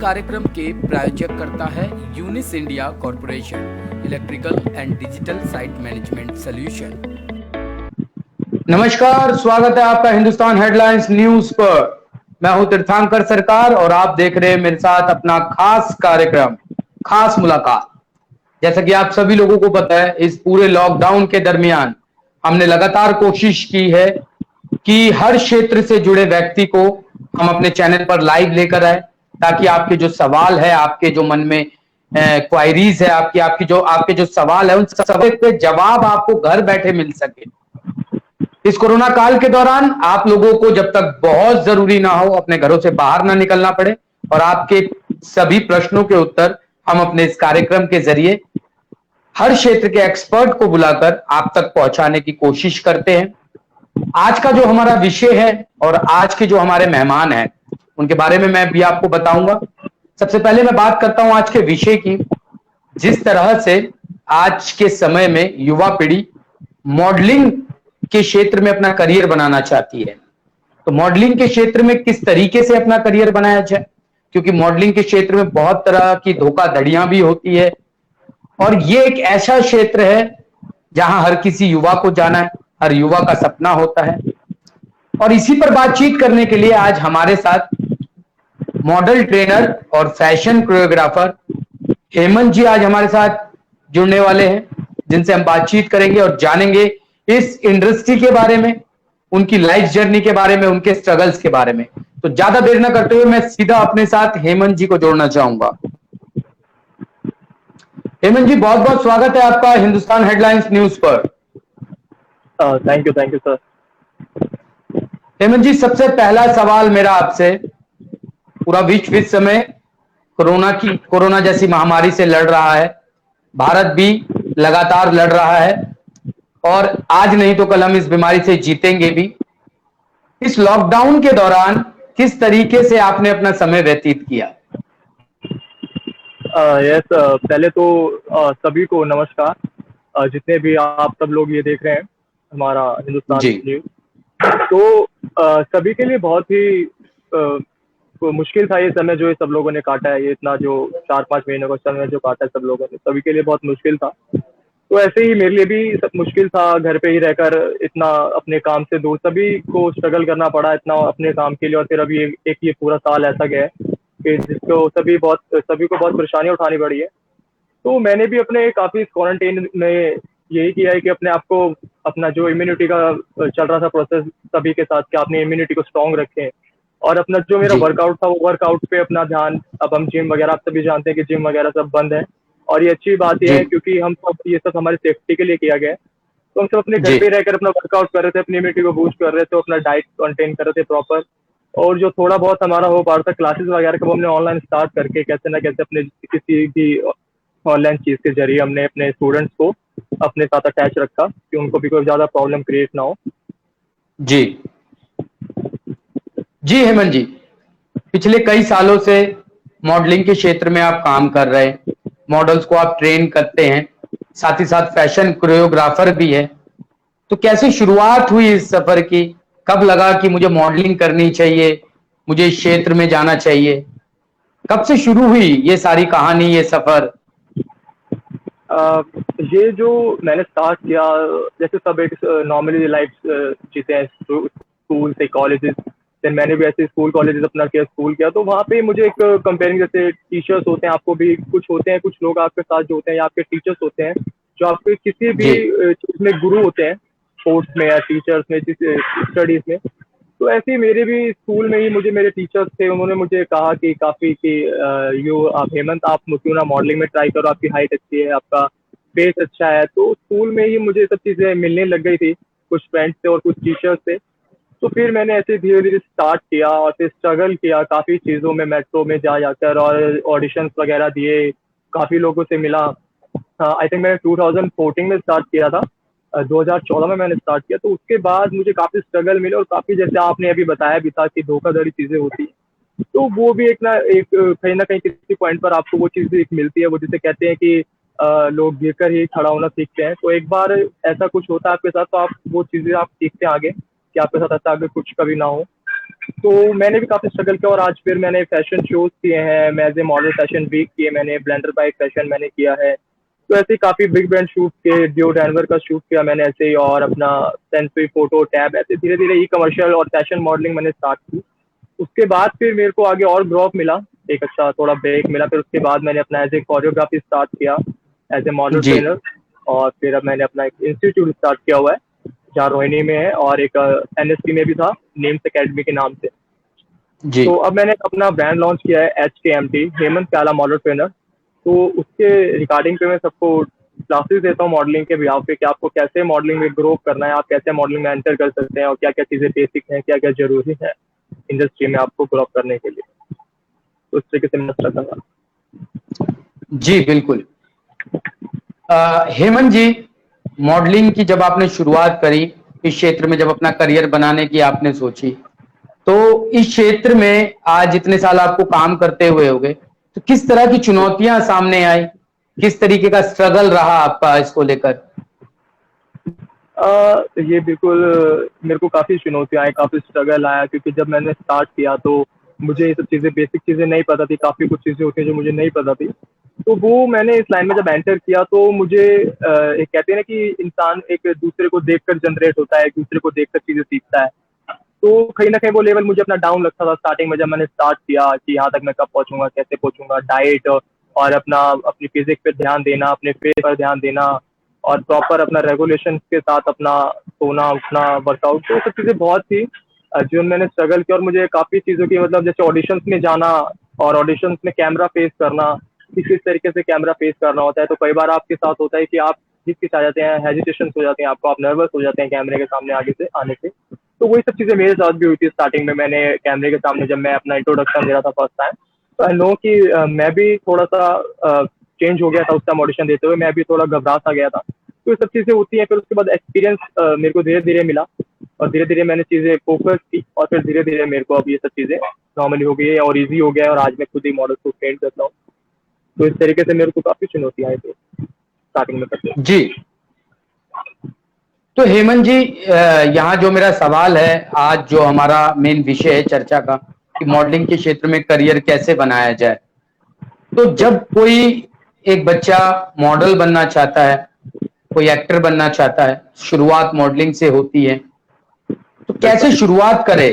कार्यक्रम के प्रायोजक करता है यूनिस India corporation, electrical and digital site management solution. नमस्कार, स्वागत है आपका हिंदुस्तान हेडलाइंस न्यूज पर। मैं हूं तीर्थंकर सरकार और आप देख रहे हैं मेरे साथ अपना खास कार्यक्रम खास मुलाकात। जैसा कि आप सभी लोगों को पता है, इस पूरे लॉकडाउन के दरमियान हमने लगातार कोशिश की है कि हर क्षेत्र से जुड़े व्यक्ति को हम अपने चैनल पर लाइव लेकर आए, ताकि आपके जो सवाल है, आपके जो मन में क्वायरीज है, आपके जो सवाल है, उन सवाल के जवाब आपको घर बैठे मिल सके। इस कोरोना काल के दौरान आप लोगों को जब तक बहुत जरूरी ना हो, अपने घरों से बाहर ना निकलना पड़े, और आपके सभी प्रश्नों के उत्तर हम अपने इस कार्यक्रम के जरिए हर क्षेत्र के एक्सपर्ट को बुलाकर आप तक पहुंचाने की कोशिश करते हैं। आज का जो हमारा विषय है और आज के जो हमारे मेहमान हैं, उनके बारे में मैं भी आपको बताऊंगा। सबसे पहले मैं बात करता हूं आज के विषय की। जिस तरह से आज के समय में युवा पीढ़ी मॉडलिंग के क्षेत्र में अपना करियर बनाना चाहती है, तो मॉडलिंग के क्षेत्र में किस तरीके से अपना करियर बनाया जाए, क्योंकि मॉडलिंग के क्षेत्र में बहुत तरह की धोखाधड़ियां भी होती है, और ये एक ऐसा क्षेत्र है जहां हर किसी युवा को जाना है, हर युवा का सपना होता है। और इसी पर बातचीत करने के लिए आज हमारे साथ मॉडल ट्रेनर और फैशन कोरियोग्राफर हेमंत जी आज हमारे साथ जुड़ने वाले हैं, जिनसे हम बातचीत करेंगे और जानेंगे इस इंडस्ट्री के बारे में, उनकी लाइफ जर्नी के बारे में, उनके स्ट्रगल्स के बारे में। तो ज्यादा देर न करते हुए मैं सीधा अपने साथ हेमंत जी को जोड़ना चाहूंगा। हेमंत जी, बहुत बहुत स्वागत है आपका हिंदुस्तान हेडलाइंस न्यूज पर। Thank you sir. Hemant ji, सबसे पहला सवाल मेरा आपसे, पूरा विश्व इस समय कोरोना जैसी महामारी से लड़ रहा है, भारत भी लगातार लड़ रहा है, और आज नहीं तो कल हम इस बीमारी से जीतेंगे भी। इस लॉकडाउन के दौरान किस तरीके से आपने अपना समय व्यतीत किया? यस, पहले तो सभी को नमस्कार। जितने भी आप सब लोग ये देख रहे हैं हमारा हिंदुस्तान न्यूज, तो सभी के लिए बहुत ही मुश्किल था ये समय जो ये सब लोगों ने काटा है। ये इतना जो 4-5 महीनों का समय जो काटा है सब लोगों ने, सभी के लिए बहुत मुश्किल था। तो ऐसे ही मेरे लिए भी सब मुश्किल था, घर पे ही रहकर इतना अपने काम से दूर, सभी को स्ट्रगल करना पड़ा इतना अपने काम के लिए। और फिर अभी एक ये पूरा साल ऐसा गया है कि जिसको सभी को बहुत परेशानी उठानी पड़ी है। तो मैंने भी अपने काफ़ी क्वारंटाइन में यही किया है कि अपने आप को, अपना जो इम्यूनिटी का चल रहा था प्रोसेस सभी के साथ, कि अपनी इम्यूनिटी को स्ट्रॉन्ग रखें। और अपना जो मेरा वर्कआउट था, वो वर्कआउट पे अपना ध्यान, अब हम जिम वगैरह, आप सभी जानते हैं कि जिम वगैरह सब बंद है। और ये अच्छी बात यह है क्योंकि हम सब ये सब हमारी सेफ्टी के लिए किया गया है। तो हम सब अपने घर पे रहकर अपना वर्कआउट कर रहे थे, अपनी इम्यूनिटी को बूस्ट कर रहे थे, अपना डाइट कंटेन कर रहे थे प्रॉपर। और जो थोड़ा बहुत हमारा हो पा रहा था क्लासेस वगैरह का, वो हमने ऑनलाइन स्टार्ट करके कैसे ना कैसे अपने किसी भी ऑनलाइन चीज़ के जरिए हमने अपने स्टूडेंट्स को अपने साथ अटैच रखा कि उनको भी कोई ज़्यादा प्रॉब्लम क्रिएट ना हो। जी जी हेमंत जी, पिछले कई सालों से मॉडलिंग के क्षेत्र में आप काम कर रहे हैं, मॉडल्स को आप ट्रेन करते हैं, साथ ही साथ फैशन कोरियोग्राफर भी है। तो कैसे शुरुआत हुई इस सफर की? कब लगा कि मुझे मॉडलिंग करनी चाहिए, मुझे इस क्षेत्र में जाना चाहिए? कब से शुरू हुई ये सारी कहानी, ये सफर? ये जो मैंने स्टार्ट किया, जैसे सब एक नॉर्मली लाइफ जीते हैं, स्कूल से कॉलेजेस, देन मैंने भी ऐसे स्कूल कॉलेजेस अपना किया, स्कूल किया। तो वहाँ पे मुझे एक कंपेयरिंग, जैसे टीचर्स होते हैं, आपको भी कुछ होते हैं, कुछ लोग आपके साथ जो होते हैं या आपके टीचर्स होते हैं जो आपके किसी भी चीज़ में गुरु होते हैं, स्पोर्ट्स में या टीचर्स में, स्टडीज़ में। तो ऐसे ही मेरे भी स्कूल में ही मुझे मेरे टीचर्स थे, उन्होंने मुझे कहा कि काफ़ी कि आप हेमंत, आप क्यों ना मॉडलिंग में ट्राई करो, आपकी हाइट अच्छी है, आपका फेस अच्छा है। तो स्कूल में ही मुझे सब चीज़ें मिलने लग गई थी, कुछ फ्रेंड्स से और कुछ टीचर्स से। तो फिर मैंने ऐसे धीरे धीरे स्टार्ट किया और फिर स्ट्रगल किया काफ़ी चीज़ों में, मेट्रो में जा जाकर, और ऑडिशंस वगैरह दिए, काफ़ी लोगों से मिला। आई थिंक मैंने 2014 में स्टार्ट किया था, 2014 में मैंने स्टार्ट किया। तो उसके बाद मुझे काफ़ी स्ट्रगल मिले, और काफ़ी, जैसे आपने अभी बताया भी था कि धोखाधड़ी चीज़ें होती हैं, तो वो भी एक कहीं ना कहीं किसी पॉइंट पर आपको वो चीज़ एक मिलती है, वो जिसे कहते हैं कि लोग गिरकर ही खड़ा होना सीखते हैं। तो एक बार ऐसा कुछ होता है आपके साथ, तो आप वो चीज़ें आप सीखते हैं आगे कि आपके साथ ऐसा आगे कुछ कभी ना हो। तो मैंने भी काफ़ी स्ट्रगल किया और आज फिर मैंने फैशन शोज़ किए हैं, मैं as a model fashion week किए मैंने, ब्लेंडर बाइक फैशन मैंने किया है। तो ऐसे ही काफ़ी बिग ब्रांड शूट किए, डियो डेनवर का शूट किया मैंने ऐसे ही, और अपना सेंसुई फोटो टैब, ऐसे धीरे-धीरे ई कमर्शियल और फैशन मॉडलिंग मैंने स्टार्ट की। उसके बाद फिर मेरे को आगे और ग्रो अप मिला, एक अच्छा थोड़ा ब्रेक मिला, फिर उसके बाद मैंने अपना एज़ ए कोरियोग्राफी स्टार्ट किया, एज़ ए मॉडल जी ट्रेनर। और फिर अब मैंने अपना एक इंस्टीट्यूट स्टार्ट किया हुआ है, जहाँ रोहिणी में है, और एक एनएसपी में भी था, नेम्स अकेडमी के नाम से। जी तो अब मैंने अपना ब्रांड लॉन्च किया है, HKMT, हेमंत काला मॉडल ट्रेनर। तो उसके रिगार्डिंग पे मैं सबको क्लासेस देता हूँ मॉडलिंग के बिहाफ पे, कि आपको कैसे मॉडलिंग में ग्रो करना है, आप कैसे मॉडलिंग में एंटर कर सकते हैं, और क्या क्या चीज़ें बेसिक हैं, क्या क्या जरूरी है इंडस्ट्री में आपको ग्रो अप करने के लिए। तो इस तरीके से मैं स्ट्रगल कर। जी बिल्कुल। हेमंत जी, मॉडलिंग की जब आपने शुरुआत करी, इस क्षेत्र में जब अपना करियर बनाने की आपने सोची, तो इस क्षेत्र में आज इतने साल आपको काम करते हुए हो गए, तो किस तरह की चुनौतियां सामने आई, किस तरीके का स्ट्रगल रहा आपका इसको लेकर? ये बिल्कुल मेरे को काफ़ी चुनौतियाँ आई, काफ़ी स्ट्रगल आया, क्योंकि जब मैंने स्टार्ट किया तो मुझे ये सब चीज़ें, बेसिक चीज़ें नहीं पता थी, काफ़ी कुछ चीज़ें होती हैं जो मुझे नहीं पता थी। तो वो मैंने इस लाइन में जब एंटर किया तो मुझे एक कहते हैं ना कि इंसान एक दूसरे को देखकर जनरेट होता है, एक दूसरे को देखकर चीज़ें सीखता है। तो कहीं न कहीं वो लेवल मुझे अपना डाउन लगता था स्टार्टिंग में, जब मैंने स्टार्ट किया कि यहाँ तक मैं कब पहुँचूँगा, कैसे पहुँचूँगा, डाइट और अपना अपनी फ़िज़िक पे ध्यान देना, अपने फेस पर ध्यान देना, और प्रॉपर अपना रेगुलेशन के साथ अपना सोना, उठना, वर्कआउट, तो ये सब चीज़ें बहुत थी जिनमें मैंने स्ट्रगल किया। और मुझे काफ़ी चीज़ों की, मतलब जैसे ऑडिशंस में जाना, और ऑडिशंस में कैमरा फेस करना, कि किस तरीके से कैमरा फेस करना होता है। तो कई बार आपके साथ होता है कि आप हिचकिचा जाते हैं, हेजिटेशंस हो जाते हैं आपको, आप नर्वस हो जाते हैं कैमरे के सामने आगे से आने से। तो वही सब चीज़ें मेरे साथ भी हुई थी स्टार्टिंग में। मैंने कैमरे के सामने जब मैं अपना इंट्रोडक्शन दे रहा था फर्स्ट टाइम, तो आई नो कि मैं भी थोड़ा-सा चेंज हो गया था उस टाइम ऑडिशन देते हुए, मैं भी थोड़ा घबरा सा गया था। तो ये सब चीज़ें होती हैं। फिर उसके बाद एक्सपीरियंस मेरे को धीरे-धीरे मिला, और धीरे-धीरे मैंने चीज़ें फोकस की, और फिर धीरे-धीरे मेरे को अब ये सब चीज़ें नॉर्मली हो गई है और ईज़ी हो गया है, और आज मैं खुद ही मॉडल्स को ट्रेन करता हूँ। तो इस तरीके से मेरे को काफ़ी चुनौतियाँ आई थी स्टार्टिंग में करते। जी, तो हेमंत जी, यहाँ जो मेरा सवाल है, आज जो हमारा मेन विषय है चर्चा का, कि मॉडलिंग के क्षेत्र में करियर कैसे बनाया जाए। तो जब कोई एक बच्चा मॉडल बनना चाहता है, कोई एक्टर बनना चाहता है, शुरुआत मॉडलिंग से होती है, तो कैसे शुरुआत करे?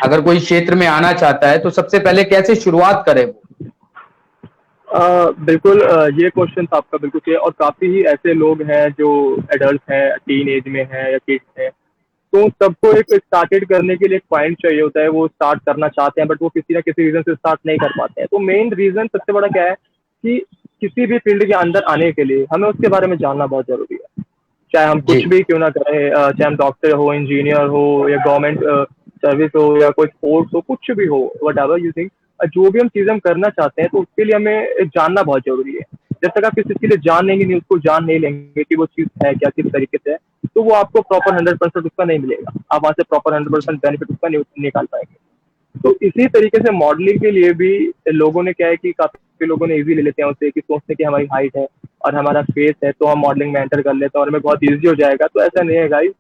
अगर कोई क्षेत्र में आना चाहता है तो सबसे पहले कैसे शुरुआत करे वो? बिल्कुल, ये क्वेश्चन आपका बिल्कुल सही है, और काफ़ी ही ऐसे लोग हैं जो एडल्ट हैं, टीन एज में हैं या किड्स हैं। तो सबको एक स्टार्टेड करने के लिए एक पॉइंट चाहिए होता है, वो स्टार्ट करना चाहते हैं, बट वो किसी ना किसी रीज़न से स्टार्ट नहीं कर पाते हैं। तो मेन रीज़न सबसे बड़ा क्या है कि किसी भी फील्ड के अंदर आने के लिए हमें उसके बारे में जानना बहुत ज़रूरी है। चाहे हम जी कुछ भी क्यों ना करें, चाहे हम डॉक्टर हो, इंजीनियर हो, या गवर्नमेंट सर्विस हो, या कोई स्पोर्ट्स हो, कुछ भी हो, व्हाटएवर यू थिंक, जो भी हम चीज़ हम करना चाहते हैं तो उसके लिए हमें जानना बहुत ज़रूरी है। जब तक आप किसी चीज़ के लिए जान लेंगे नहीं, उसको जान नहीं लेंगे कि वो चीज़ है क्या, किस तरीके से है, तो वो आपको प्रॉपर 100% उसका नहीं मिलेगा। आप वहाँ से प्रॉपर 100% बेनिफिट उसका नहीं निकाल पाएंगे। तो इसी तरीके से मॉडलिंग के लिए भी लोगों ने क्या है कि काफ़ी लोगों ने इजी ले लेते हैं उसे, कि सोचते हैं कि हमारी हाइट है और हमारा फेस है तो हम मॉडलिंग में एंटर कर लेते हैं और हमें बहुत ईजी हो जाएगा। तो ऐसा नहीं है गाइस,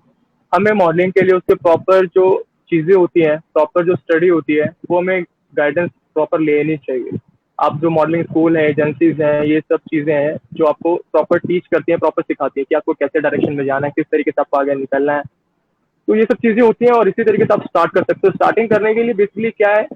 हमें मॉडलिंग के लिए उसके प्रॉपर जो चीज़ें होती हैं, प्रॉपर जो स्टडी होती है, वो हमें गाइडेंस प्रॉपर लेनी चाहिए। आप जो मॉडलिंग स्कूल है, एजेंसीज हैं, ये सब चीज़ें हैं जो आपको प्रॉपर टीच करती हैं, प्रॉपर सिखाती है कि आपको कैसे डायरेक्शन में जाना है, किस तरीके से आपको आगे निकलना है। तो ये सब चीज़ें होती हैं, और इसी तरीके से आप स्टार्ट कर सकते हो। स्टार्टिंग करने के लिए बेसिकली क्या है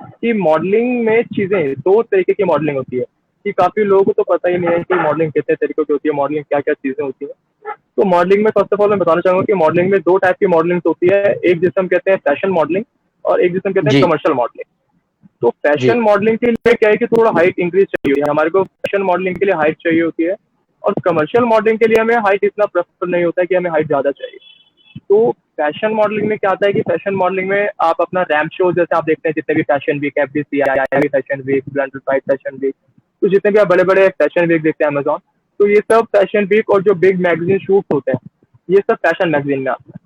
कि मॉडलिंग में चीज़ें 2 तरीके की मॉडलिंग होती है, कि काफ़ी लोगों को तो पता ही नहीं है कि मॉडलिंग कितने तरीकों की होती है, मॉडलिंग क्या-क्या चीज़ें होती हैं। तो मॉडलिंग में फर्स्ट ऑफ ऑल मैं बताना चाहूँगा कि मॉडलिंग में 2 टाइप की मॉडलिंग होती है। एक जिसे हम कहते हैं फैशन मॉडलिंग, और एक जिसे हम कहते हैं जी कमर्शियल मॉडलिंग। तो जी फैशन मॉडलिंग के लिए क्या है कि थोड़ा हाइट इंक्रीज चाहिए होती है, हमारे को फैशन मॉडलिंग के लिए हाइट चाहिए होती है, और कमर्शियल मॉडलिंग के लिए हमें हाइट इतना प्रेफर नहीं होता है कि हमें हाइट ज़्यादा चाहिए। तो फैशन मॉडलिंग में क्या आता है कि फैशन मॉडलिंग में आप अपना रैंप शो, जैसे आप देखते हैं जितने भी fashion week, FDC fashion week, Blender bike fashion week, तो जितने भी आप बड़े बड़े फैशन वीक देखते हैं अमेजॉन, तो ये सब फैशन वीक और जो बिग मैगजीन शूट होते हैं, ये सब फैशन मैगजीन में आता है।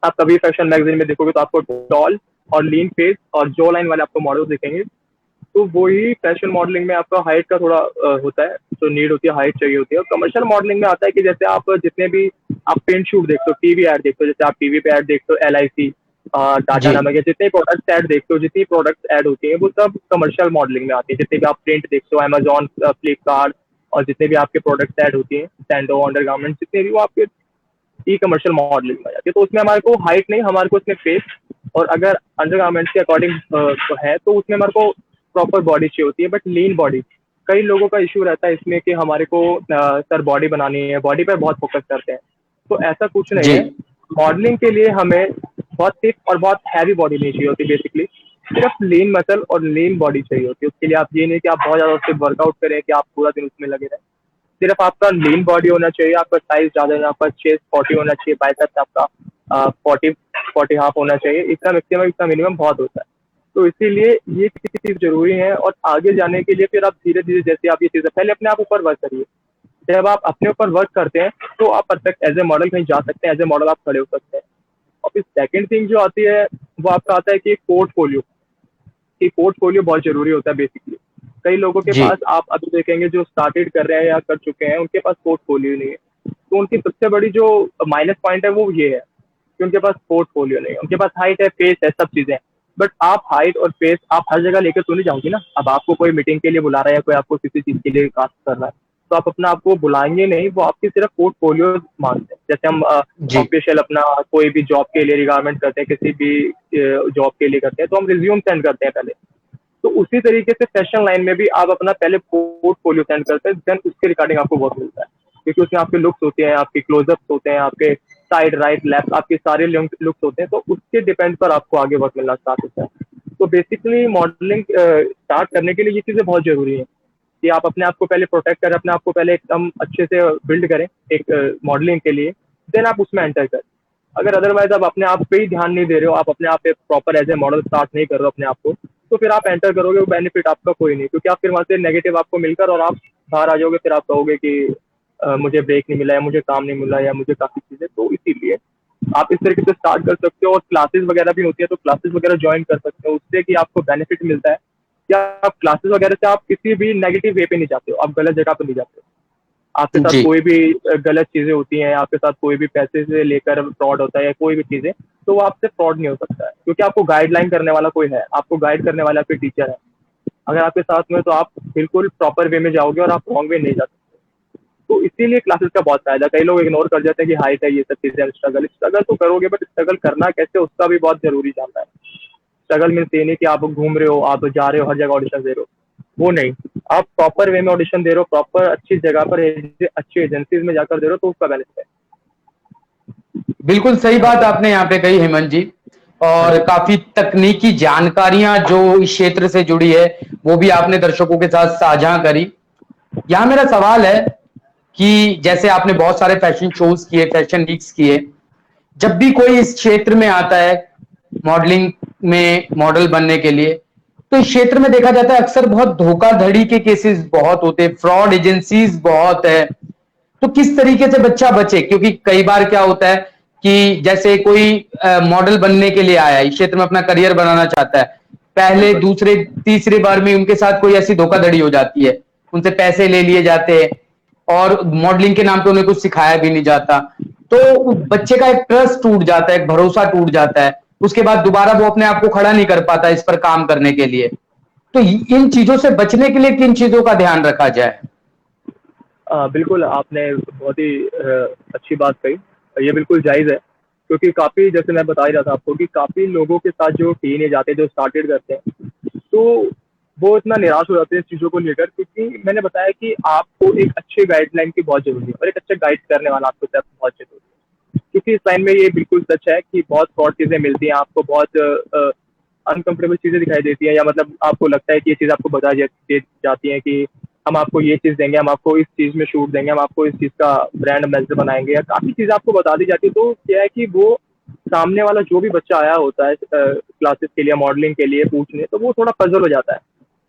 आप कभी फैशन मैगजीन में देखोगे तो आपको टॉल और लीन फेस और जो लाइन वाले आपको मॉडल दिखेंगे। तो वही फैशन मॉडलिंग में आपका हाइट का थोड़ा होता है, जो नीड होती है, हाइट चाहिए होती है। और कमर्शियल मॉडलिंग में आता है कि जैसे आप जितने भी आप प्रिंट शूट देखते हो, टीवी ऐड देखते हो, जैसे आप टीवी पे ऐड देखते हो LIC, टाटा जी नामक, या जितने प्रोडक्ट्स ऐड देखते हो, जितनी प्रोडक्ट्स ऐड होती हैं वो सब कमर्शियल मॉडलिंग में आती है। जितने भी आप प्रिंट देखते हो, अमेजोन, फ्लिपकार्ट, और जितने भी आपके प्रोडक्ट्स ऐड होती हैं, सैंडो, अंडरगारमेंट्स, जितने भी, वो आपके ई कमर्शियल मॉडलिंग में आ जाती है। तो उसमें हमारे को हाइट नहीं, हमारे को उसमें फेस, और अगर अंडरगारमेंट्स के अकॉर्डिंग है तो उसमें हमारे को प्रॉपर बॉडी चाहिए होती है, बट लीन बॉडी। कई लोगों का इशू रहता है इसमें कि हमारे को सर बॉडी बनानी है, बॉडी पर बहुत फोकस करते हैं। तो ऐसा कुछ नहीं जी है। मॉडलिंग के लिए हमें बहुत थिक और बहुत हैवी बॉडी नहीं चाहिए होती, बेसिकली सिर्फ लीन मसल और लीन बॉडी चाहिए होती है। उसके लिए आप ये नहीं कि आप बहुत ज्यादा उससे वर्कआउट करें कि आप पूरा दिन उसमें लगे रहें। सिर्फ आपका लीन बॉडी होना चाहिए, आपका साइज ज्यादा नहीं, आपका चेस्ट 40 होना चाहिए, बाइसेप्स आपका 40 हाफ होना चाहिए। इतना मैक्सिमम, इतना मिनिमम बहुत होता है। तो इसीलिए ये किसी चीज जरूरी है, और आगे जाने के लिए फिर आप धीरे धीरे, जैसे आप ये चीजें पहले अपने आप ऊपर वर्क करिए। जब आप अपने ऊपर वर्क करते हैं तो आप परफेक्ट एज ए मॉडल कहीं जा सकते हैं, एज ए मॉडल आप खड़े हो सकते हैं। और फिर सेकंड थिंग जो आती है वो आपका आता है कि पोर्टफोलियो। कि पोर्टफोलियो बहुत जरूरी होता है बेसिकली। कई लोगों के जी पास आप अभी देखेंगे जो स्टार्टेड कर रहे हैं या कर चुके हैं, उनके पास पोर्टफोलियो नहीं है। तो उनकी सबसे बड़ी जो माइनस पॉइंट है वो ये है कि उनके पास पोर्टफोलियो नहीं है। उनके पास हाइट है, फेस है, सब चीजें हैं, बट आप हाइट और फेस आप हर जगह लेकर तो नहीं जाओगे ना। अब आपको कोई मीटिंग के लिए बुला रहा है या कोई आपको किसी चीज के लिए कास्ट कर रहा है, तो आप अपना आपको बुलाएंगे नहीं, वो आपकी सिर्फ पोर्टफोलियो मांगते हैं। जैसे हम जी ऑफिशियल अपना कोई भी जॉब के लिए रिक्वायरमेंट करते हैं, किसी भी जॉब के लिए करते हैं, तो हम रिज्यूम सेंड करते हैं पहले। तो उसी तरीके से फैशन लाइन में भी आप अपना पहले पोर्टफोलियो सेंड करते हैं, देन उसके रिगार्डिंग आपको वर्क मिलता है। क्योंकि उसमें आपके लुक्स होते हैं, आपके क्लोजअप्स होते हैं, आपके साइड, राइट, लेफ्ट, आपके सारे लुक्स होते हैं। तो उसके डिपेंड पर आपको आगे वर्क मिलना स्टार्ट होता है। तो बेसिकली मॉडलिंग स्टार्ट करने के लिए ये चीज़ें बहुत ज़रूरी है कि आप अपने आप को पहले प्रोटेक्ट करें, अपने आप को पहले एकदम अच्छे से बिल्ड करें एक मॉडलिंग के लिए, देन आप उसमें एंटर करें। अगर अदरवाइज आप अपने आप पे ही ध्यान नहीं दे रहे हो, आप अपने आप पे proper as a model start नहीं कर रहे हो अपने आप को, तो फिर आप एंटर करोगे, वो बेनिफिट आपका कोई नहीं, क्योंकि आप फिर वहाँ से नेगेटिव आपको मिलकर और आप बाहर आ जाओगे। फिर आप कहोगे कि मुझे ब्रेक नहीं मिला, या मुझे काम नहीं मिला, या मुझे काफ़ी चीज़ें। तो इसीलिए आप इस तरीके से स्टार्ट कर सकते हो, और क्लासेस वगैरह भी होती है, तो क्लासेस वगैरह ज्वाइन कर सकते हो, उससे कि आपको बेनिफिट मिलता है। या आप क्लासेस वगैरह से आप किसी भी नेगेटिव वे पे नहीं जाते हो, आप गलत जगह पे नहीं जाते हो। आपके साथ जी कोई भी गलत चीजें होती हैं, आपके साथ कोई भी पैसे से लेकर फ्रॉड होता है या कोई भी चीजें, तो वो आपसे फ्रॉड नहीं हो सकता है, क्योंकि आपको गाइडलाइन करने वाला कोई है, आपको गाइड करने वाला कोई टीचर है। अगर आपके साथ में, तो आप बिल्कुल प्रॉपर वे में जाओगे और आप रॉन्ग वे नहीं जा सकते। तो इसीलिए क्लासेस का बहुत फायदा। कई लोग इग्नोर कर जाते हैं कि हाइट है, ये सब चीजें, स्ट्रगल स्ट्रगल तो करोगे, बट स्ट्रगल करना कैसे उसका भी बहुत जरूरी जानना है। स्ट्रगल मीन्स ये नहीं कि आप घूम रहे हो, आप जा रहे हो हर जगह ऑडिशन दे रहे हो, वो नहीं। आप प्रॉपर वे में ऑडिशन दे रहे हो, प्रॉपर अच्छी जगह पर, अच्छी एजेंसीज में जाकर दे रहे हो, तो उसका बेनिफिट है। बिल्कुल सही बात आपने यहाँ पे कही हेमंत जी। हाँ और जी। काफी तकनीकी जानकारियां जो इस क्षेत्र से जुड़ी है वो भी आपने दर्शकों के साथ साझा करी। यहाँ मेरा सवाल है कि जैसे आपने बहुत सारे फैशन शोज किए, फैशन वीक्स किए, जब भी कोई इस क्षेत्र में आता है मॉडलिंग में मॉडल बनने के लिए, तो इस क्षेत्र में देखा जाता है अक्सर बहुत धोखाधड़ी के केसेस बहुत होते हैं, फ्रॉड एजेंसीज बहुत है। तो किस तरीके से बच्चा बचे? क्योंकि कई बार क्या होता है कि जैसे कोई मॉडल बनने के लिए आया, इस क्षेत्र में अपना करियर बनाना चाहता है, पहले बिल्कुल। दूसरे तीसरे बार में उनके साथ कोई ऐसी धोखाधड़ी हो जाती है, उनसे पैसे ले लिए जाते हैं और मॉडलिंग के नाम पे उन्हें कुछ सिखाया भी नहीं जाता। तो बच्चे का एक ट्रस्ट टूट जाता है, एक भरोसा टूट जाता है, उसके बाद दोबारा वो अपने आप को खड़ा नहीं कर पाता इस पर काम करने के लिए। तो इन चीजों से बचने के लिए किन चीजों का ध्यान रखा जाए? बिल्कुल, आपने बहुत ही अच्छी बात कही। ये बिल्कुल जायज़ है, क्योंकि काफ़ी, जैसे मैं बता ही रहा था आपको, कि काफ़ी लोगों के साथ जो टीनेज आते हैं, जो स्टार्टेड करते हैं, तो वो इतना निराश हो जाते हैं इस चीज़ों को लेकर, क्योंकि मैंने बताया कि आपको एक अच्छे गाइडलाइन की बहुत ज़रूरी है, और एक अच्छा गाइड करने वाला आपको साथ बहुत ज़रूरी है। क्योंकि इस लाइन में ये बिल्कुल सच है कि बहुत फ्रॉड चीज़ें मिलती हैं आपको, बहुत अनकम्फर्टेबल चीज़ें दिखाई देती हैं, या मतलब आपको लगता है कि ये चीज़ आपको बताई जाती है कि हम आपको ये चीज़ देंगे, हम आपको इस चीज़ में शूट देंगे, हम आपको इस चीज़ का ब्रांड एम्बेसडर बनाएंगे, या काफ़ी चीज़ें आपको बता दी जाती है। तो क्या है कि वो सामने वाला जो भी बच्चा आया होता है क्लासेस के लिए, मॉडलिंग के लिए पूछने, तो वो थोड़ा पजल हो जाता है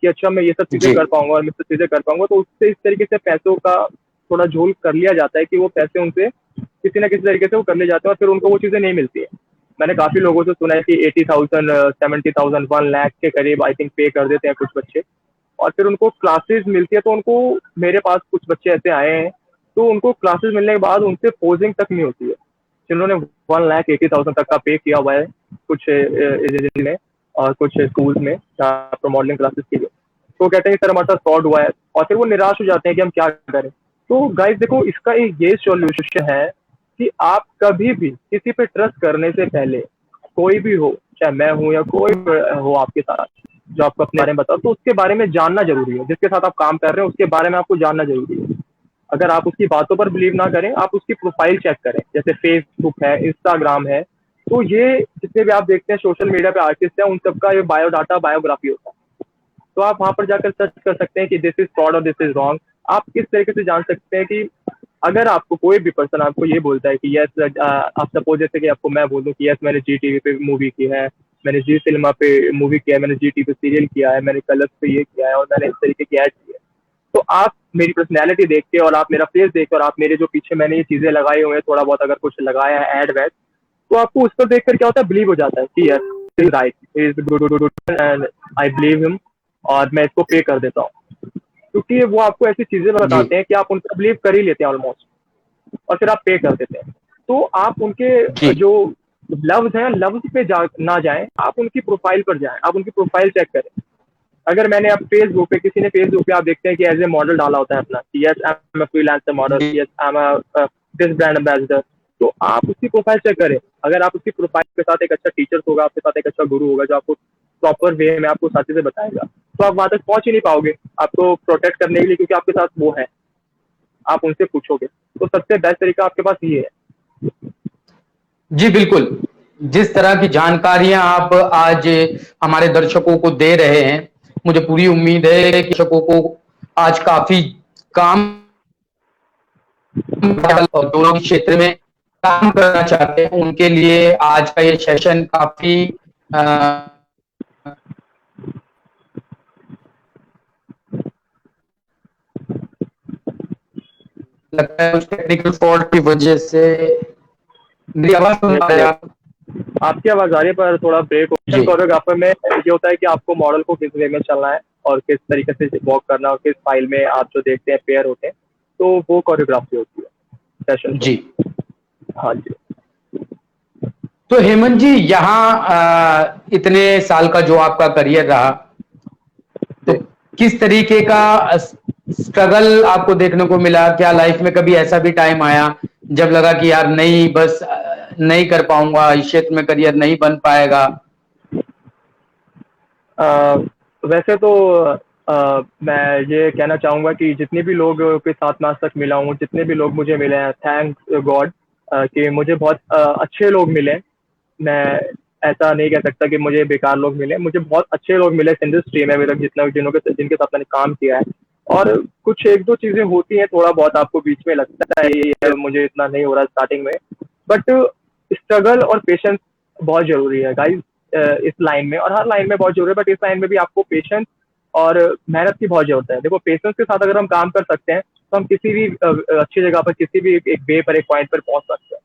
कि अच्छा मैं ये सब चीज़ें जी कर पाऊंगा और मैं सब चीज़ें कर पाऊंगा। तो उससे इस तरीके से पैसों का थोड़ा झोल कर लिया जाता है कि वो पैसे उनसे किसी ना किसी तरीके से वो कर ले जाते हैं, और फिर उनको वो चीज़ें नहीं मिलती है। मैंने काफ़ी लोगों से सुना है कि 80,000, 70,000, 1 लाख के करीब आई थिंक पे कर देते हैं कुछ बच्चे, और फिर उनको क्लासेस मिलती है। तो उनको, मेरे पास कुछ बच्चे ऐसे आए हैं, तो उनको क्लासेस मिलने के बाद उनसे पोजिंग तक नहीं होती है, जिन्होंने 1,80,000 तक का पे किया हुआ है। कुछ एजेंसी में और कुछ स्कूल्स में जहाँ पर मॉडलिंग क्लासेस के लिए। तो कहते हैं कि सर हमारे साथ फ्रॉड हुआ है, और फिर वो निराश हो जाते हैं कि हम क्या करें। तो गाइस देखो, इसका एक ये सॉल्यूशन है कि आप कभी भी किसी पे ट्रस्ट करने से पहले, कोई भी हो, चाहे मैं हूँ या कोई हो आपके साथ जो आपको अपने बारे में बताओ, तो उसके बारे में जानना जरूरी है। जिसके साथ आप काम कर रहे हो उसके बारे में आपको जानना जरूरी है। अगर आप उसकी बातों पर बिलीव ना करें, आप उसकी प्रोफाइल चेक करें, जैसे फेसबुक है, इंस्टाग्राम है। तो ये जितने भी आप देखते हैं सोशल मीडिया पे आर्टिस्ट है, उन सबका ये बायोडाटा, बायोग्राफी होता है। तो आप वहां पर जाकर सर्च कर सकते हैं कि दिस इज फ्रॉड और दिस इज रॉन्ग। आप किस तरीके से जान सकते हैं कि अगर आपको कोई भी पर्सन आपको ये बोलता है कि यस, आप सपोज जैसे कि आपको मैं बोल दूं कि यस मैंने जी टीवी पे मूवी की है, मैंने जी सिनेमा पे मूवी किया है, मैंने जी टीवी पे सीरियल किया है, मैंने कलर्स पे ये किया है और मैंने इस तरीके की एड की है। तो आप मेरी पर्सनैलिटी देख के और आप मेरा फेस देख के और आप मेरे जो पीछे मैंने ये चीजें लगाई हुई हैं, थोड़ा बहुत अगर कुछ लगाया है एड वैड, तो आपको उस पर देखकर क्या होता है, बिलीव हो जाता है कि yes is right, is good and I believe him, और मैं इसको पे कर देता हूँ। क्योंकि वो आपको ऐसी चीजें जी बताते हैं कि आप उनका बिलीव कर ही लेते हैं ऑलमोस्ट, और फिर आप पे कर देते हैं। तो आप उनके जी जो लव्स हैं, लव्स पे ना जाएं, आप उनकी प्रोफाइल पर जाएं, आप उनकी प्रोफाइल चेक करें। अगर मैंने अब फेसबुक पे, किसी ने फेसबुक पे आप देखते हैं कि एज ए मॉडल डाला होता है अपना, कि yes I am a freelancer model, जी yes I am a this brand ambassador, तो आप उसकी प्रोफाइल चेक करें। अगर आप उसकी प्रोफाइल के साथ एक अच्छा टीचर होगा, आपके साथ एक अच्छा गुरु होगा जो आपको प्रॉपर वे में आपको साथी से बताएगा, तो आप वहां तक पहुंच ही नहीं पाओगे आपको प्रोटेक्ट करने के लिए, क्योंकि आपके साथ वो है, आप उनसे पूछोगे। तो सबसे बेस्ट तरीका आपके पास ये है। जी बिल्कुल। जिस तरह की जानकारियां आप आज हमारे दर्शकों को दे रहे हैं, मुझे पूरी उम्मीद है कि दर्शकों को आज काफी काम और दोनों ही क्षेत्र में काम करना चाहते हैं, उनके लिए आज का ये सेशन काफी अ, लगता है कुछ टेक्निकल फॉल्ट की वजह से मेरी आवाज सुन पा यस रहे हैं यस, आप? आपकी आवाज आ रही है पर थोड़ा ब्रेक हो। जी कोरियोग्राफर में ये होता है कि आपको मॉडल को किस वे में चलना है और किस तरीके से वॉक करना है, और किस फाइल में आप जो देखते हैं पेयर होते हैं, तो वो कोरियोग्राफी होती है सेशन जी। पे। हाँ जी। तो हेमंत जी, यहाँ इतने साल का जो आपका करियर रहा, तो जी किस तरीके का स्ट्रगल आपको देखने को मिला? क्या लाइफ में कभी ऐसा भी टाइम आया जब लगा कि यार नहीं, बस नहीं कर पाऊंगा, इस क्षेत्र में करियर नहीं बन पाएगा? वैसे तो मैं ये कहना चाहूँगा कि जितने भी लोग के साथ मैं आज तक मिला हूँ, जितने भी लोग मुझे मिले हैं, थैंक्स गॉड कि मुझे बहुत अच्छे लोग मिले। मैं ऐसा नहीं कह सकता कि मुझे बेकार लोग मिले, मुझे बहुत अच्छे लोग मिले इस इंडस्ट्री में अभी तक, जिनके साथ मैंने काम किया है। और कुछ एक दो चीज़ें होती हैं, थोड़ा बहुत आपको बीच में लगता है ये मुझे इतना नहीं हो रहा स्टार्टिंग में, बट स्ट्रगल और पेशेंस बहुत ज़रूरी है गाइस इस लाइन में, और हर लाइन में बहुत जरूरी है, बट इस लाइन में भी आपको पेशेंस और मेहनत की बहुत जरूरत है। देखो, पेशेंस के साथ अगर हम काम कर सकते हैं तो हम किसी भी अच्छी जगह पर, किसी भी एक वे पर, एक पॉइंट पर पहुंच सकते हैं।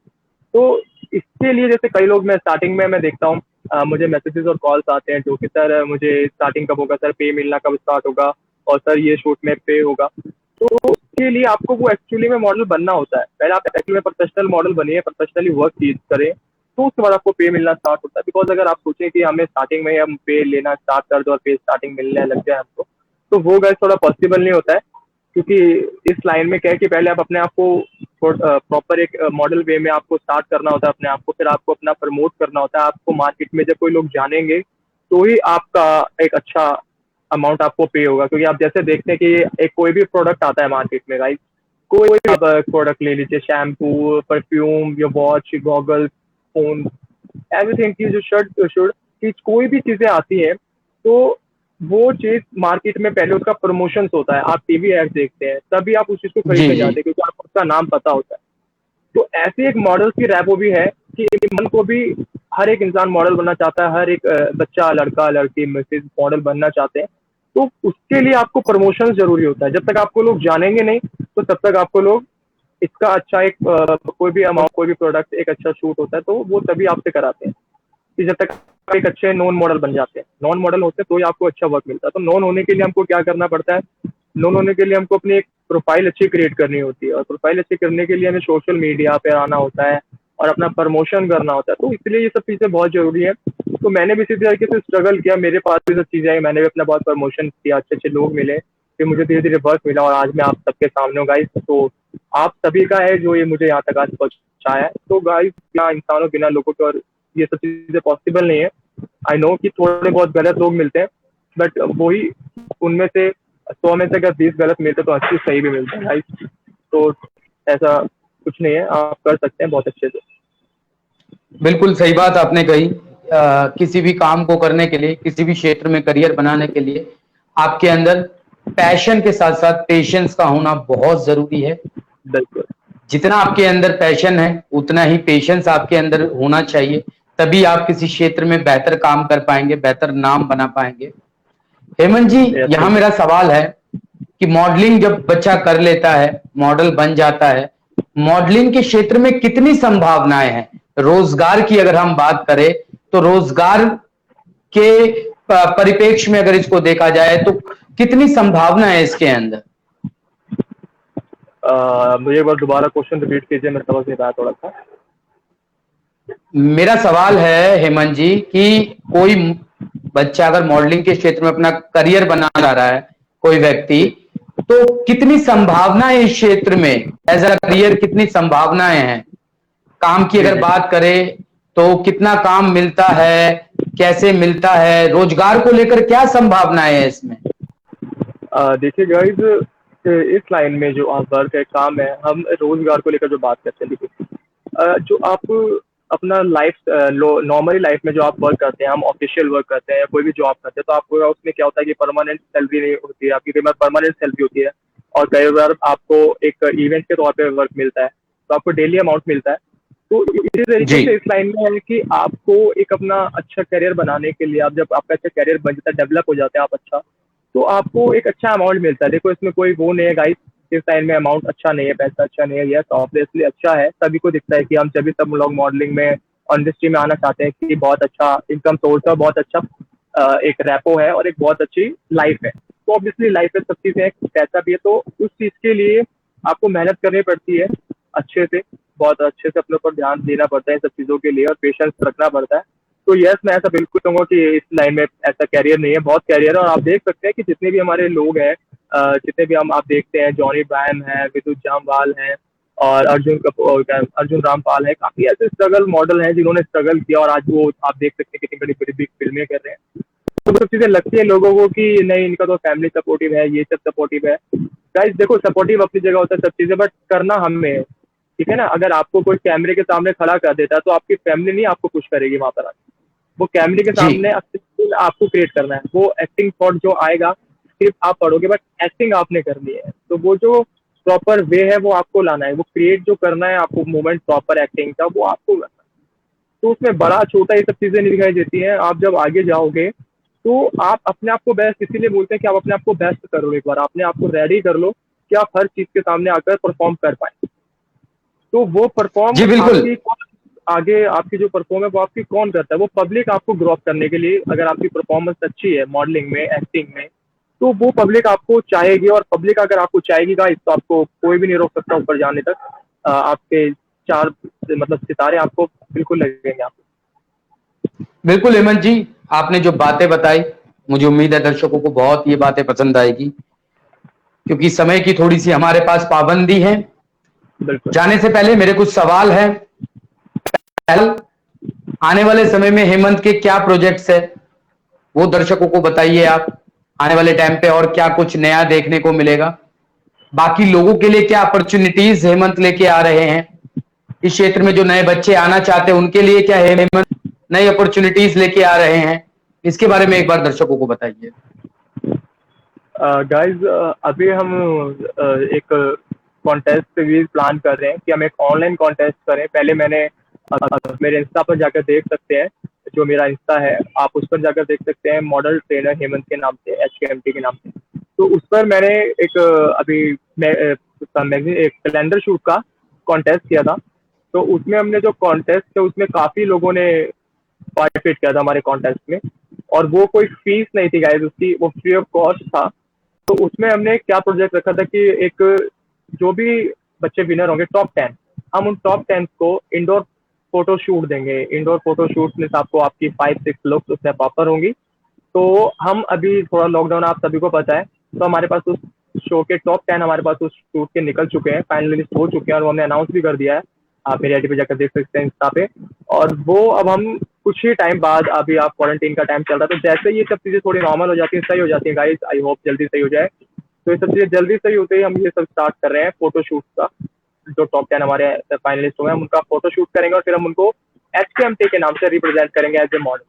तो इसके लिए जैसे कई लोग, मैं स्टार्टिंग में मैं देखता हूँ मुझे मैसेजेस और कॉल्स आते हैं जो कि सर मुझे स्टार्टिंग कब होगा, सर पे मिलना कब स्टार्ट होगा, और सर ये शूट में पे होगा। तो उसके लिए आपको वो एक्चुअली में मॉडल बनना होता है। पहले आप एक्चुअली में प्रोफेशनल मॉडल बनिए, प्रोफेशनली वर्क करें, तो उसके बाद आपको पे मिलना स्टार्ट होता है। बिकॉज अगर आप सोचें कि हमें स्टार्टिंग में हम पे लेना स्टार्ट कर दो और पे स्टार्टिंग मिलने लग जाए हमको, तो वो गैस थोड़ा पॉसिबल नहीं होता है। क्योंकि इस लाइन में क्या है कि पहले आप अपने आप को प्रॉपर एक मॉडल वे में आपको स्टार्ट करना होता है अपने आप को, फिर आपको अपना प्रमोट करना होता है। आपको मार्केट में जब कोई लोग जानेंगे तो ही आपका एक अच्छा अमाउंट आपको पे होगा। क्योंकि आप जैसे देखते हैं कि एक कोई भी प्रोडक्ट आता है मार्केट में गाइस, कोई भी आप प्रोडक्ट ले लीजिए, शैम्पू, परफ्यूम, या वॉच, गॉगल्स, फोन, एवरीथिंग की जो शर्ट शुड की कोई भी चीजें आती है, तो वो चीज मार्केट में पहले उसका प्रमोशन होता है। आप टीवी एड देखते हैं तभी आप उस चीज को जी खरीदने जी जाते हैं, क्योंकि आपको उसका नाम पता होता है। तो ऐसी एक मॉडल की रैपो भी है कि मन को भी हर एक इंसान मॉडल बनना चाहता है, हर एक बच्चा, लड़का, लड़की, मैसेज मॉडल बनना चाहते हैं। तो उसके लिए आपको प्रमोशन जरूरी होता है। जब तक आपको लोग जानेंगे नहीं, तो तब तक आपको लोग इसका अच्छा एक कोई भी अमाउंट, कोई भी प्रोडक्ट एक अच्छा शूट होता है तो वो तभी आपसे कराते हैं। कि जब तक आप एक अच्छे नॉन मॉडल बन जाते हैं, नॉन मॉडल होते हैं तो ही आपको अच्छा वर्क मिलता है। तो नॉन होने के लिए हमको क्या करना पड़ता है? नॉन होने के लिए हमको अपनी एक प्रोफाइल अच्छी क्रिएट करनी होती है, और प्रोफाइल अच्छी करने के लिए हमें सोशल मीडिया पे आना होता है, और अपना प्रमोशन करना होता है, तो इसलिए ये सब चीज़ें बहुत ज़रूरी है। तो मैंने भी इसी तरीके से स्ट्रगल किया, मेरे पास भी सब चीज़ें आई, मैंने भी अपना बहुत प्रमोशन किया, अच्छे-अच्छे लोग मिले, फिर मुझे धीरे-धीरे वर्क मिला और आज मैं आप सबके सामने हूँ गाइस। तो आप सभी का है जो ये मुझे यहाँ तक आज पहुँचाया है। तो गाइस बिना इंसानों, बिना लोगों के और ये सब चीज़ें पॉसिबल नहीं है। आई नो कि थोड़े बहुत गलत लोग मिलते हैं, बट वही उनमें से 100 में से अगर 20 गलत मिलते हैं तो 80 सही भी मिलते हैं गाइस। तो ऐसा कुछ नहीं है, आप कर सकते हैं बहुत अच्छे से। बिल्कुल सही बात आपने कही। किसी भी काम को करने के लिए, किसी भी क्षेत्र में करियर बनाने के लिए आपके अंदर पैशन के साथ साथ पेशेंस का होना बहुत जरूरी है। बिल्कुल। जितना आपके अंदर पैशन है उतना ही पेशेंस आपके अंदर होना चाहिए, तभी आप किसी क्षेत्र में बेहतर काम कर पाएंगे, बेहतर नाम बना पाएंगे। हेमंत जी, यहाँ मेरा सवाल है कि मॉडलिंग जब बच्चा कर लेता है, मॉडल बन जाता है, मॉडलिंग के क्षेत्र में कितनी संभावनाएं हैं? रोजगार की अगर हम बात करें तो रोजगार के परिप्रेक्ष्य में अगर इसको देखा जाए तो कितनी संभावना है इसके अंदर? मुझे एक बार दोबारा क्वेश्चन रिपीट कीजिए, मैं समझ नहीं पाया थोड़ा सा। मेरा सवाल है हेमंत जी कि कोई बच्चा अगर मॉडलिंग के क्षेत्र में अपना करियर बना रहा है, कोई व्यक्ति, तो कितनी संभावनाएं इस क्षेत्र में एज अ करियर, कितनी संभावनाएं हैं? काम की अगर बात करें तो कितना काम मिलता है, कैसे मिलता है, रोजगार को लेकर क्या संभावनाएं है इसमें? देखिए गाइज, इस लाइन में जो आप वर्क है, काम है, हम रोजगार को लेकर जो बात करते हैं, देखिए जो आप अपना लाइफ नॉर्मली लाइफ में जो आप वर्क करते हैं, हम ऑफिशियल वर्क करते हैं या कोई भी जॉब करते हैं, तो आपको उसमें क्या होता है कि परमानेंट सैलरी नहीं होती है आपकी, कई बार परमानेंट सैलरी होती है और कई बार आपको एक इवेंट के तौर पे वर्क मिलता है, तो आपको डेली अमाउंट मिलता है। तो इसी तरीके से इस लाइन में है कि आपको एक अपना अच्छा करियर बनाने के लिए, आप जब आपका अच्छा करियर बन जाता है, डेवलप हो जाते हैं आप अच्छा, तो आपको एक अच्छा अमाउंट मिलता है। देखो इसमें कोई वो नहीं है गाइस, इस टाइम में अमाउंट अच्छा नहीं है, पैसा अच्छा नहीं है, यस ऑब्वियसली अच्छा है, सभी को दिखता है कि हम सभी सब लोग मॉडलिंग में इंडस्ट्री में आना चाहते हैं कि बहुत अच्छा इनकम सोर्स है, बहुत अच्छा एक रैपो है और एक बहुत अच्छी लाइफ है। तो ऑब्वियसली लाइफ में सब चीज़ें, पैसा भी है, तो उस चीज़ के लिए आपको मेहनत करनी पड़ती है अच्छे से, बहुत अच्छे से अपने ऊपर ध्यान देना पड़ता है इन सब चीज़ों के लिए और पेशेंस रखना पड़ता है। तो यस, मैं ऐसा बिल्कुल कहूँगा कि इस लाइन में ऐसा कैरियर नहीं है, बहुत कैरियर है। और आप देख सकते हैं कि जितने भी हमारे लोग हैं, जितने भी हम आप देखते हैं, जॉनी इब्राहिम है, विद्युत जामवाल है और अर्जुन रामपाल है, काफी ऐसे स्ट्रगल मॉडल हैं जिन्होंने स्ट्रगल किया और आज वो आप देख सकते हैं कितनी बड़ी बड़ी बिग फिल्में कर रहे हैं। तो सब चीजें लगती है लोगों को कि नहीं, इनका तो फैमिली सपोर्टिव है, ये सब सपोर्टिव है। गाइस देखो, सपोर्टिव अपनी जगह होता है सब चीजें, बट करना हमें है, ठीक है ना। अगर आपको कोई कैमरे के सामने खड़ा कर देता है तो आपकी फैमिली नहीं आपको पुश करेगी वहां पर, वो कैमरे के सामने आपको क्रिएट करना है। वो एक्टिंग थॉट जो आएगा, सिर्फ आप पढ़ोगे, बट एक्टिंग आपने करनी है। तो वो जो प्रॉपर वे है वो आपको लाना है, वो क्रिएट जो करना है आपको, मोमेंट प्रॉपर एक्टिंग का वो आपको करना है। तो उसमें बड़ा छोटा ये सब चीजें नहीं दिखाई देती हैं। आप जब आगे जाओगे तो आप अपने आप को बेस्ट, इसीलिए बोलते हैं कि आप अपने आप को बेस्ट करो, एक बार अपने आप को रेडी कर लो कि आप हर चीज के सामने आकर परफॉर्म कर पाए। तो वो परफॉर्म जी बिल्कुल। आपकी आगे आपकी जो परफॉर्म है वो आपकी कौन करता है, वो पब्लिक आपको ग्रो अप करने के लिए, अगर आपकी परफॉर्मेंस अच्छी है मॉडलिंग में, एक्टिंग में, तो वो पब्लिक आपको चाहेगी। और पब्लिक अगर आपको चाहेगी गाइस, तो आपको कोई भी नहीं रोक सकता ऊपर जाने तक। आपके चार मतलब सितारे आपको बिल्कुल लगेंगे आपको। बिल्कुल हेमंत जी, आपने जो बातें बताई, मुझे उम्मीद है दर्शकों को बहुत ये बातें पसंद आएगी, क्योंकि समय की थोड़ी सी हमारे पास पाबंदी है। जाने से पहले मेरे कुछ सवाल हैं। आने वाले समय में हेमंत के क्या प्रोजेक्ट्स है वो दर्शकों को बताइए आप। आने वाले टाइम पे और क्या कुछ नया देखने को मिलेगा, बाकी लोगों के लिए क्या अपॉर्चुनिटीज हेमंत लेके आ रहे हैं, इस क्षेत्र में जो नए बच्चे आना चाहते हैं उनके लिए क्या हेमंत नई अपॉर्चुनिटीज लेके आ रहे हैं, इसके बारे में एक बार दर्शकों को बताइए। गाइज अभी हम एक कॉन्टेस्ट भी प्लान कर रहे हैं कि हम एक ऑनलाइन कॉन्टेस्ट करें। पहले मैंने मेरे इंस्टा पर जाकर देख सकते हैं, जो मेरा इंस्टा है आप उस पर जाकर देख सकते हैं, मॉडल ट्रेनर हेमंत के नाम से, HKMT के नाम से। तो उस पर मैंने एक एक कैलेंडर शूट का कॉन्टेस्ट किया था। तो उसमें हमने जो कॉन्टेस्ट है उसमें काफ़ी लोगों ने पार्टिसिपेट किया था हमारे कॉन्टेस्ट में, और वो कोई फीस नहीं थी गाइस उसकी, वो फ्री ऑफ कॉस्ट था। तो उसमें हमने क्या प्रोजेक्ट रखा था कि एक जो भी बच्चे विनर होंगे टॉप 10, हम उन टॉप 10 को इंडोर फोटो शूट देंगे। इंडोर फोटो शूट में आपको आपकी 5-6 लुक्स उसमें प्रॉपर होंगी। तो हम अभी थोड़ा लॉकडाउन आप सभी को पता है, तो हमारे पास उस शो के टॉप 10 हमारे पास उस शूट के निकल चुके हैं, फाइनली लिस्ट हो चुके हैं और वो हमने अनाउंस भी कर दिया है। आप मेरे आईडी पे जाकर देख सकते हैं इंस्टा पे। और वो अब हम कुछ ही टाइम बाद, अभी आप क्वारंटीन का टाइम चल रहा है, तो जैसे ये सब चीज़ें थोड़ी नॉर्मल हो जाती हैं, सही हो जाती हैं गाइस, आई होप जल्दी सही हो जाए। तो ये सब चीज़ें जल्दी सही होते ही हम ये सब स्टार्ट कर रहे हैं फोटो शूट का। जो टॉप 10 हमारे फाइनलिस्ट हुए हैं, हम उनका फोटो शूट करेंगे और फिर हम उनको HKMT के नाम से रिप्रेजेंट करेंगे एज ए मॉडल।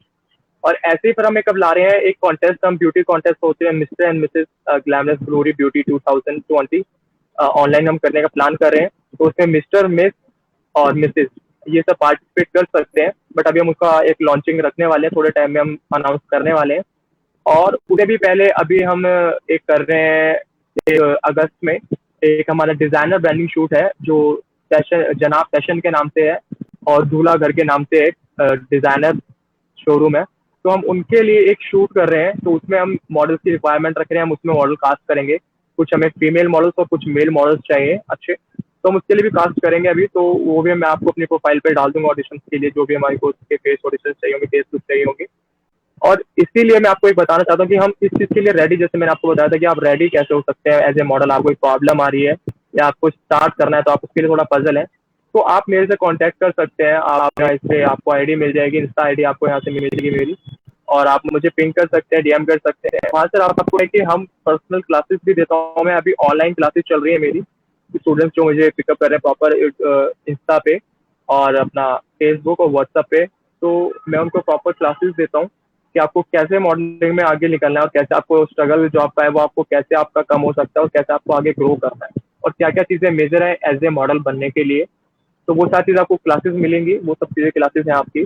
और ऐसे ही फिर हम कब ला रहे हैं एक कॉन्टेस्ट, हम ब्यूटी कॉन्टेस्ट होते हैं, mister and Mrs glamorous glory beauty 2020 online हम करने का प्लान कर रहे हैं। तो उसमें मिस्टर, मिस और मिसेस ये सब पार्टिसिपेट कर सकते हैं, बट अभी हम उसका एक लॉन्चिंग रखने वाले हैं, थोड़े टाइम में हम अनाउंस करने वाले हैं। और उससे भी पहले अभी हम एक कर रहे हैं, एक अगस्त में एक हमारा डिजाइनर ब्रांडिंग शूट है, जो फैशन जनाब फैशन के नाम से है और दूल्हा घर के नाम से एक डिजाइनर शोरूम है। तो हम उनके लिए एक शूट कर रहे हैं, तो उसमें हम मॉडल्स की रिक्वायरमेंट रख रहे हैं, हम उसमें मॉडल कास्ट करेंगे। कुछ हमें फीमेल मॉडल्स और कुछ मेल मॉडल्स चाहिए अच्छे, तो हम उसके लिए भी कास्ट करेंगे अभी। तो वो भी मैं आपको अपनी प्रोफाइल पे डाल दूंगा ऑडिशन के लिए, जो भी हमारे को उसके फेस ऑडिशन चाहिए होंगे, फेस लुक चाहिए होंगे। और इसीलिए मैं आपको एक बताना चाहता हूँ कि हम इस चीज़ के लिए रेडी, जैसे मैंने आपको बताया था कि आप रेडी कैसे हो सकते हैं एज ए मॉडल। आपको कोई प्रॉब्लम आ रही है या आपको स्टार्ट करना है, तो आप उसके लिए थोड़ा पजल है, तो आप मेरे से कांटेक्ट कर सकते हैं। आप इससे आपको आईडी मिल जाएगी, इंस्टा आईडी आपको यहाँ से मिल जाएगी मेरी, और आप मुझे पिंग कर सकते हैं, डीएम कर सकते हैं। वहाँ से आपको है कि हम पर्सनल क्लासेस भी देता हूँ मैं। अभी ऑनलाइन क्लासेस चल रही है मेरी, स्टूडेंट्स जो मुझे पिकअप कर रहे हैं प्रॉपर इंस्टा पे और अपना फेसबुक और व्हाट्सएप पे, तो मैं उनको प्रॉपर क्लासेस देता हूँ कि आपको कैसे मॉडलिंग में आगे निकलना है और कैसे आपको स्ट्रगल जो आपका है वो आपको कैसे आपका कम हो सकता है और कैसे आपको आगे ग्रो करना है और क्या क्या चीज़ें मेजर है एज ए मॉडल बनने के लिए। तो वो सारी चीज़ आपको क्लासेस मिलेंगी, वो सब चीज़ें क्लासेस हैं आपकी।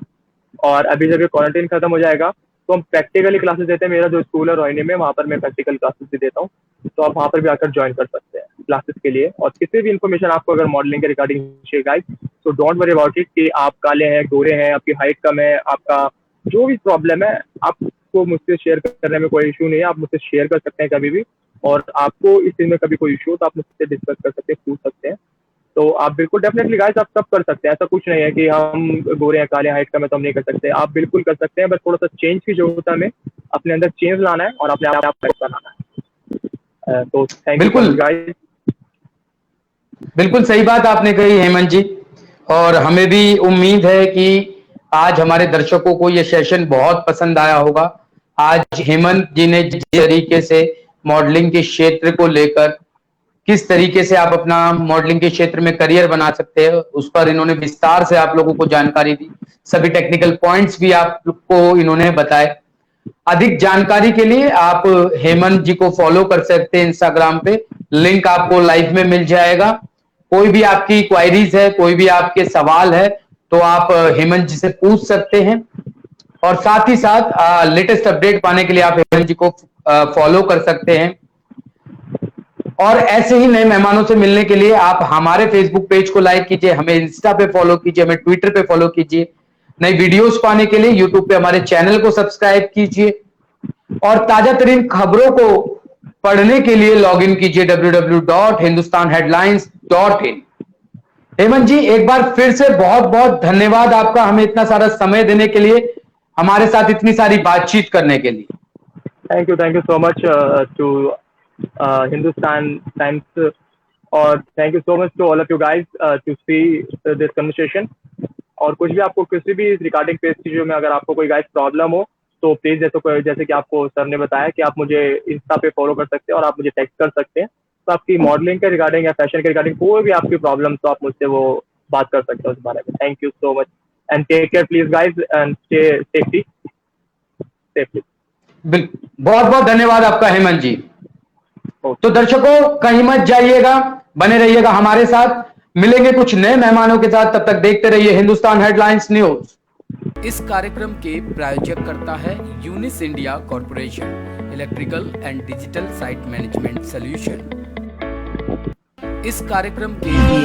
और अभी जब ये क्वारंटीन खत्म हो जाएगा तो हम प्रैक्टिकली क्लासेस देते हैं। मेरा जो स्कूल है रोहिणी में, वहाँ पर मैं प्रैक्टिकल क्लासेस भी देता हूँ, तो आप वहाँ पर भी आकर ज्वाइन कर सकते हैं क्लासेस के लिए। और किसी भी इन्फॉर्मेशन आपको अगर मॉडलिंग के रिगार्डिंग चाहिए गाइस, तो डोंट वरी अबाउट इट कि आप काले हैं, गोरे हैं, आपकी हाइट कम है, आपका जो भी प्रॉब्लम है, आपको मुझसे शेयर करने में कोई इशू नहीं है। आप मुझसे शेयर कर सकते हैं कभी भी, और आपको इस चीज़ में कभी कोई इशू हो तो आप मुझसे डिस्कस कर सकते हैं, पूछ सकते हैं। तो आप बिल्कुल डेफिनेटली गाइस आप सब कर सकते हैं। ऐसा कुछ नहीं है कि हम गोरे हैं, काले, हाइट कम है तो हम नहीं कर सकते। आप बिल्कुल कर सकते हैं, बस थोड़ा सा चेंज की जरूरत है हमें, अपने अंदर चेंज लाना है और अपने आप बनाना है। तो थैंक यू बिल्कुल गाइस। बिल्कुल सही बात आपने कही हेमंत जी, और हमें भी उम्मीद है कि आज हमारे दर्शकों को ये सेशन बहुत पसंद आया होगा। आज हेमंत जी ने जिस तरीके से मॉडलिंग के क्षेत्र को लेकर, किस तरीके से आप अपना मॉडलिंग के क्षेत्र में करियर बना सकते हैं, उस पर इन्होंने विस्तार से आप लोगों को जानकारी दी। सभी टेक्निकल पॉइंट्स भी आपको इन्होंने बताए। अधिक जानकारी के लिए आप हेमंत जी को फॉलो कर सकते हैं इंस्टाग्राम पे, लिंक आपको लाइव में मिल जाएगा। कोई भी आपकी क्वायरीज है, कोई भी आपके सवाल है, तो आप हेमंत जी से पूछ सकते हैं। और साथ ही साथ लेटेस्ट अपडेट पाने के लिए आप हेमंत जी को फॉलो कर सकते हैं। और ऐसे ही नए मेहमानों से मिलने के लिए आप हमारे फेसबुक पेज को लाइक कीजिए, हमें इंस्टा पे फॉलो कीजिए, हमें ट्विटर पे फॉलो कीजिए। नई वीडियोस पाने के लिए यूट्यूब पे हमारे चैनल को सब्सक्राइब कीजिए और ताजा तरीन खबरों को पढ़ने के लिए लॉग इन कीजिए www.hindustanheadlines.in। हेमंत जी, एक बार फिर से बहुत बहुत धन्यवाद आपका, हमें इतना सारा समय देने के लिए, हमारे साथ इतनी सारी बातचीत करने के लिए। Thank you so much to Hindustan Times, और thank you so much to all of you guys to see this conversation. और कुछ भी आपको किसी भी रिगार्डिंग पेज की जो में अगर आपको कोई गाइस प्रॉब्लम हो, तो प्लीज जैसे कि आपको सर ने बताया कि आप मुझे इंस्टा पे फॉलो कर सकते हैं और आप मुझे टेक्स्ट कर सकते हैं। तो आपकी मॉडलिंग के रिगार्डिंग या फैशन के रिगार्डिंग कोई भी आपकी प्रॉब्लम, तो आप मुझसे वो बात कर सकते हैं उस बारे में। Thank you so much and take care please guys and stay safely. बहुत बहुत धन्यवाद आपका हेमंत जी। तो दर्शकों, कहीं मत जाइएगा, बने रहिएगा हमारे साथ। मिलेंगे कुछ नए मेहमानों के साथ, तब तक देखते रहिए हिंदुस्तान हेडलाइंस न्यूज। इस कार्यक्रम के प्रायोजक करता है यूनिस India corporation, electrical and digital site management solution. इस कार्यक्रम के लिए